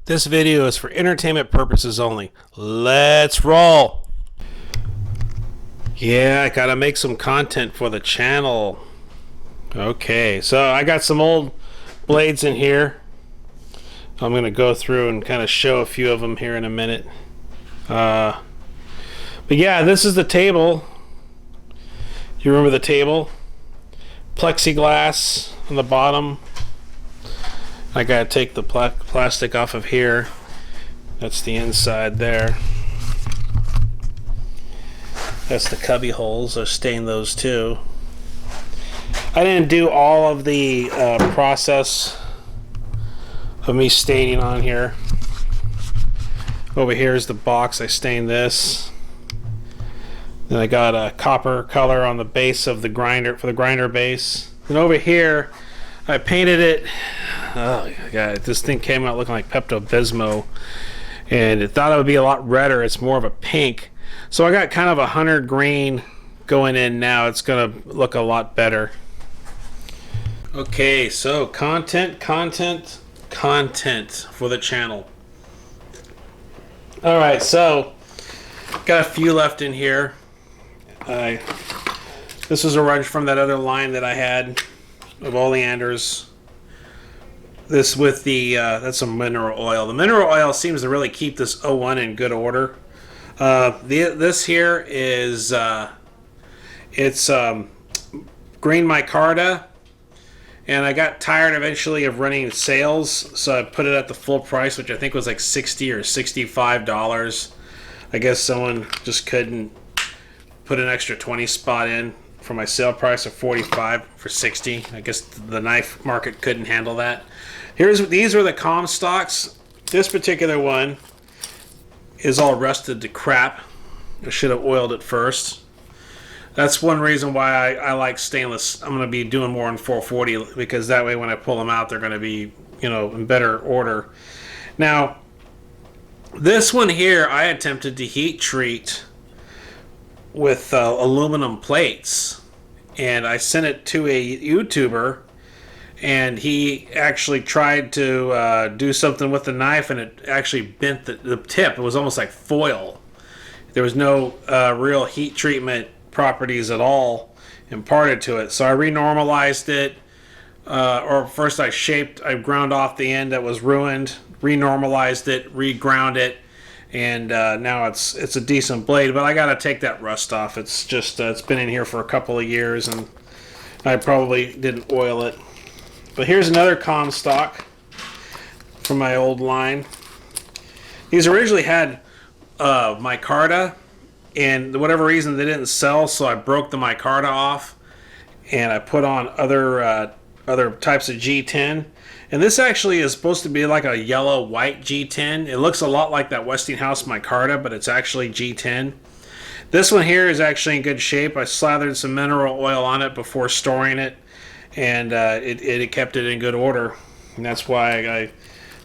This video is for entertainment purposes only. Let's roll. Yeah, I gotta make some content for the channel. Okay, so I got some old blades in here. I'm gonna go through and kind of show a few of them here in a minute. But yeah, this is the table. You remember the table? Plexiglass on the bottom. I gotta take the plastic off of here. That's the inside there. That's the cubby holes. I stained those too. I didn't do all of the process of me staining on here. Over here is the box. I stained this. Then I got a copper color on the base of the grinder for the grinder base. And over here, I painted it. Oh god, this thing came out looking like Pepto-Bismol, and it thought it would be a lot redder. It's more of a pink. So I got kind of a hunter green going in now. It's gonna look a lot better. Okay, so content for the channel. All right, so got a few left in here. This was a wrench from that other line that I had of oleanders. This with the that's some mineral oil. The mineral oil seems to really keep this 01 in good order. This here is it's green micarta, and I got tired eventually of running sales, so I put it at the full price, which I think was like $60 or $65. I guess someone just couldn't put an extra 20 spot in for my sale price of $45 for $60. I guess the knife market couldn't handle that. These are the Comstocks. This particular one is all rusted to crap. I should have oiled it first. That's one reason why I like stainless. I'm going to be doing more in 440 because that way when I pull them out, they're going to be, in better order. Now, this one here, I attempted to heat treat with aluminum plates, and I sent it to a YouTuber, and he actually tried to do something with the knife, and it actually bent the tip. It was almost like foil. There was no real heat treatment properties at all imparted to it. So I renormalized it, or first I ground off the end that was ruined, renormalized it, reground it, and now it's a decent blade. But I got to take that rust off. It's just it's been in here for a couple of years, and I probably didn't oil it. But here's another Comstock from my old line. These originally had micarta, and for whatever reason they didn't sell, so I broke the micarta off, and I put on other types of G10. And this actually is supposed to be like a yellow-white G10. It looks a lot like that Westinghouse micarta, but it's actually G10. This one here is actually in good shape. I slathered some mineral oil on it before storing it, and it kept it in good order. And that's why I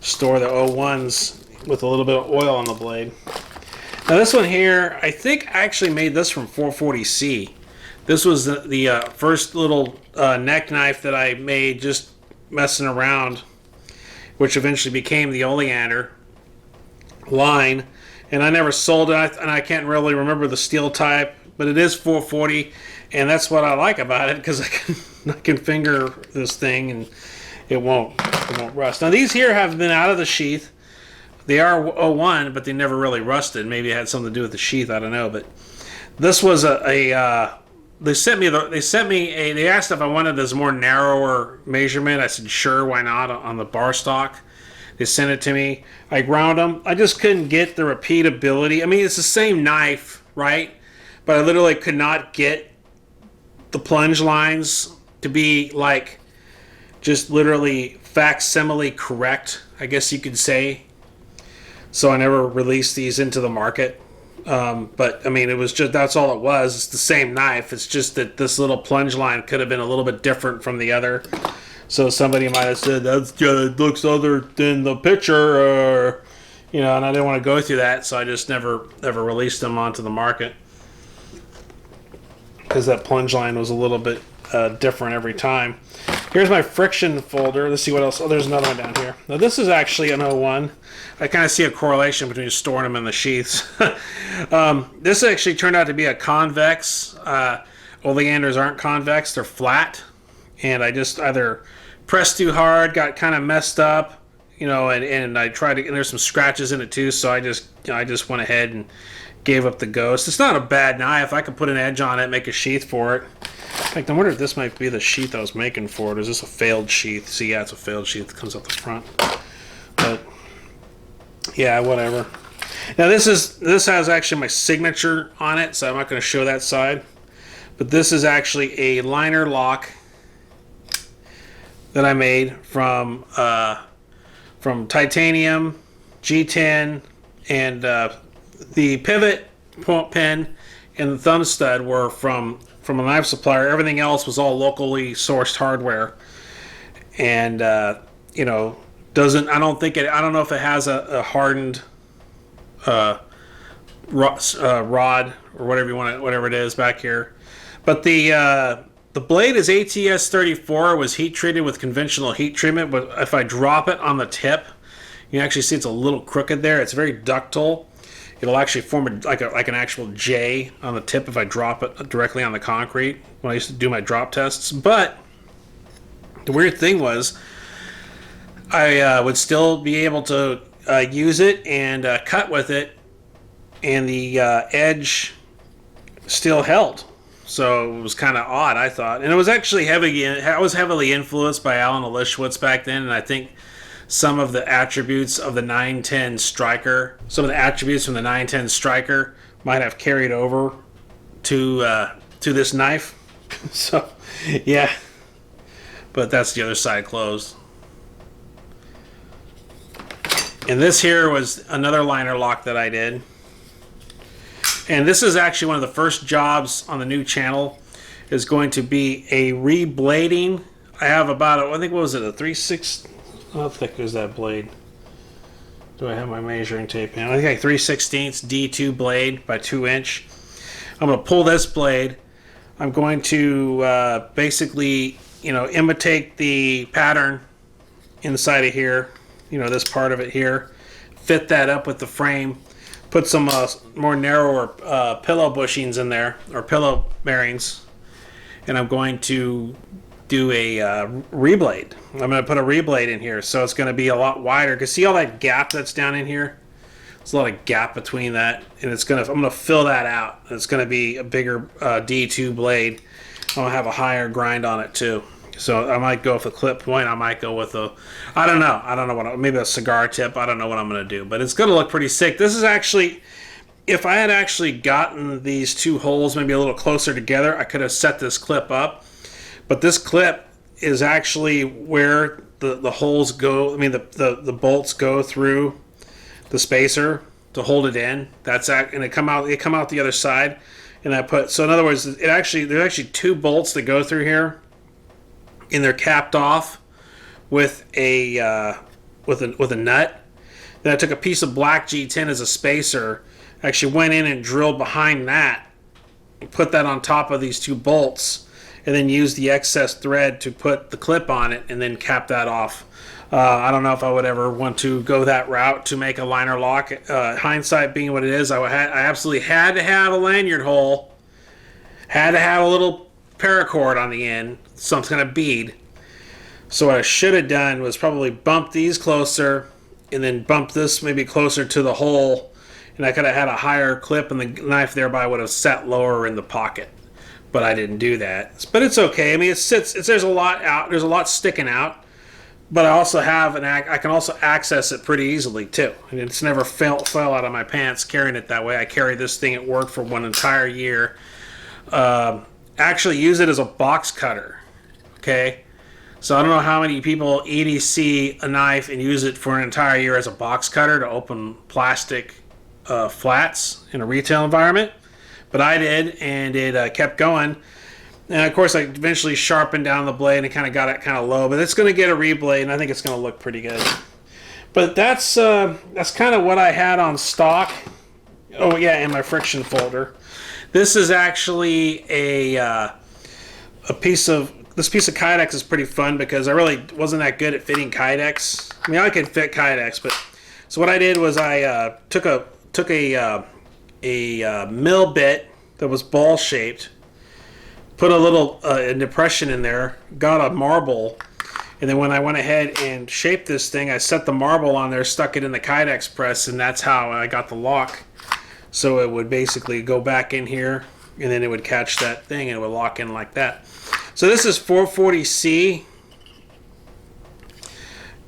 store the 01s with a little bit of oil on the blade. Now this one here, I think I actually made this from 440C. This was the first little neck knife that I made just messing around, which eventually became the oleander line. And I never sold it, and I can't really remember the steel type, but it is 440, and that's what I like about it, because I can finger this thing and it won't rust. Now these here have been out of the sheath. They are 01, but they never really rusted. Maybe it had something to do with the sheath. I don't know. But this was they asked if I wanted this more narrower measurement. I said sure, why not, on the bar stock. They sent it to me. I ground them. I just couldn't get the repeatability. I mean, it's the same knife, right? But I literally could not get the plunge lines to be like just literally facsimile correct, I guess you could say. So I never released these into the market. But I mean, it was just, that's all it was. It's the same knife. It's just that this little plunge line could have been a little bit different from the other. So somebody might have said, it looks other than the picture, or, and I didn't want to go through that. So I just never released them onto the market, because that plunge line was a little bit different every time. Here's my friction folder. Let's see what else. Oh, there's another one down here. Now this is actually an 01. I kind of see a correlation between storing them in the sheaths. This actually turned out to be a convex. Oleanders aren't convex, they're flat. And I just either pressed too hard, got kind of messed up, you know, and I tried to, and there's some scratches in it too, so I just went ahead and gave up the ghost. It's not a bad knife. I could put an edge on it, make a sheath for it. In fact, I wonder if this might be the sheath I was making for it. Or is this a failed sheath? See, yeah, it's a failed sheath that comes out the front. But yeah, whatever. Now this has actually my signature on it, so I'm not going to show that side. But this is actually a liner lock that I made from titanium, G10, and the pivot pin and the thumb stud were from a knife supplier. Everything else was all locally sourced hardware, and you know, I don't know if it has a hardened rod or whatever it is back here. But the blade is ATS 34. It was heat treated with conventional heat treatment, but if I drop it on the tip, you can actually see it's a little crooked there. It's very ductile. It'll actually form like an actual J on the tip if I drop it directly on the concrete when I used to do my drop tests. But the weird thing was I would still be able to use it and cut with it, and the edge still held. So it was kind of odd, I thought. And it was actually I was heavily influenced by Alan Olishwitz back then, and I think some of the attributes of the 910 Striker, some of the attributes from the 910 Striker might have carried over to this knife. So, yeah. But that's the other side closed. And this here was another liner lock that I did. And this is actually one of the first jobs on the new channel, is going to be a reblading. I have about, I think, what was it, a 3/6? How thick is that blade? Do I have my measuring tape in? I think like 3/16 D2 blade by 2 inch. I'm going to pull this blade. I'm going to basically, you know, imitate the pattern inside of here. You know, this part of it here. Fit that up with the frame. Put some more narrower pillow bushings in there, or pillow bearings. And I'm going to do a reblade. I'm going to put a reblade in here, so it's going to be a lot wider. Because see all that gap that's down in here? There's a lot of gap between that, and I'm going to fill that out. It's going to be a bigger D2 blade. I'm going to have a higher grind on it too. So I might go with a clip point. I might go with I don't know maybe a cigar tip. I don't know what I'm going to do, but it's going to look pretty sick. This is actually, if I had actually gotten these two holes maybe a little closer together, I could have set this clip up. But this clip is actually where the holes go. I mean, the bolts go through the spacer to hold it in. And they come out the other side. And I put, so in other words, there's actually two bolts that go through here, and they're capped off with a nut. Then I took a piece of black G10 as a spacer. Actually went in and drilled behind that, and put that on top of these two bolts, and then used the excess thread to put the clip on it, and then cap that off. I don't know if I would ever want to go that route to make a liner lock. Hindsight being what it is, I absolutely had to have a lanyard hole, had to have a little paracord on the end, some kind of bead. So what I should have done was probably bump these closer, and then bump this maybe closer to the hole, and I could have had a higher clip, and the knife thereby would have sat lower in the pocket. But I didn't do that. But it's okay. I mean, there's a lot out. There's a lot sticking out. But I also have I can also access it pretty easily too. And it's never fell out of my pants carrying it that way. I carried this thing at work for one entire year. Actually use it as a box cutter. Okay, so I don't know how many people EDC a knife and use it for an entire year as a box cutter to open plastic flats in a retail environment. But I did, and it kept going. And of course, I eventually sharpened down the blade and kind of got it kind of low. But it's going to get a reblade, and I think it's going to look pretty good. But that's kind of what I had on stock. Oh yeah, in my friction folder. This is actually a piece of this piece of Kydex is pretty fun because I really wasn't that good at fitting Kydex. I mean, I could fit Kydex, but so what I did was I took a mill bit that was ball shaped, put a little depression in there, got a marble, and then when I went ahead and shaped this thing, I set the marble on there, stuck it in the Kydex press, and that's how I got the lock. So it would basically go back in here, and then it would catch that thing, and it would lock in like that. So this is 440C,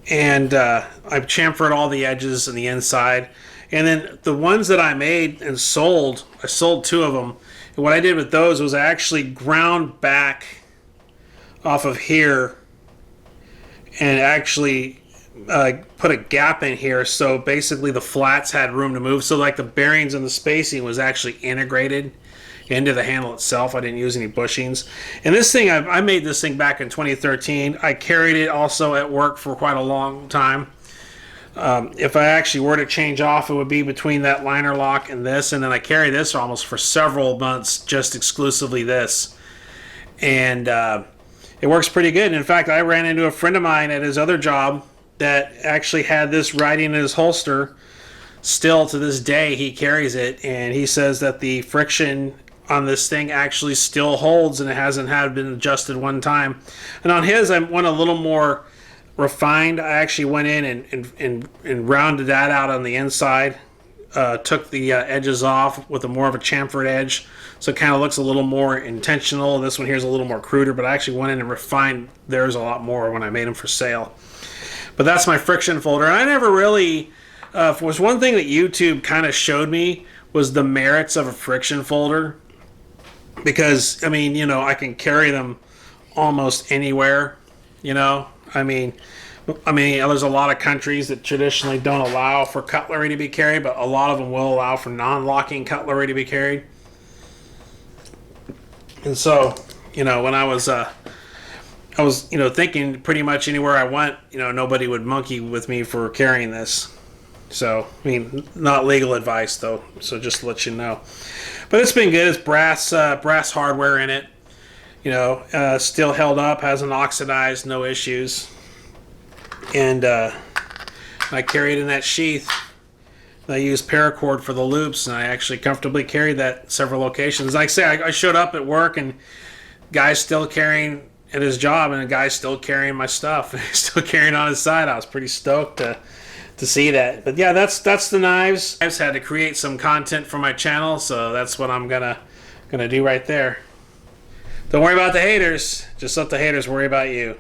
and I've chamfered all the edges and the inside. And then the ones that I made and sold, I sold 2 of them. And what I did with those was I actually ground back off of here and actually put a gap in here, so basically the flats had room to move. So like the bearings and the spacing was actually integrated into the handle itself. I didn't use any bushings. And this thing, I made this thing back in 2013. I carried it also at work for quite a long time. If I actually were to change off, it would be between that liner lock and this, and then I carry this almost for several months, just exclusively this. And it works pretty good. And in fact, I ran into a friend of mine at his other job that actually had this riding in his holster. Still to this day, he carries it, and he says that the friction on this thing actually still holds, and it hasn't had been adjusted one time. And on his, I went a little more refined. I actually went in and rounded that out on the inside, took the edges off with a more of a chamfered edge, so it kind of looks a little more intentional. This one here is a little more cruder, but I actually went in and refined theirs a lot more when I made them for sale. But that's my friction folder. And I never really, was one thing that YouTube kind of showed me was the merits of a friction folder, because I mean, you know, I can carry them almost anywhere, you know. I mean, there's a lot of countries that traditionally don't allow for cutlery to be carried, but a lot of them will allow for non-locking cutlery to be carried. And so, you know, when I was, you know, thinking pretty much anywhere I went, you know, nobody would monkey with me for carrying this. So, I mean, not legal advice though, so just to let you know. But it's been good. It's brass hardware in it. You know, still held up, hasn't oxidized, no issues. And I carry it in that sheath. I use paracord for the loops, and I actually comfortably carried that several locations. Like I say, I showed up at work, and guy's still carrying at his job, and a guy's still carrying my stuff. Still carrying on his side. I was pretty stoked to see that. But yeah, that's the knives. I just had to create some content for my channel, so that's what I'm gonna do right there. Don't worry about the haters. Just let the haters worry about you.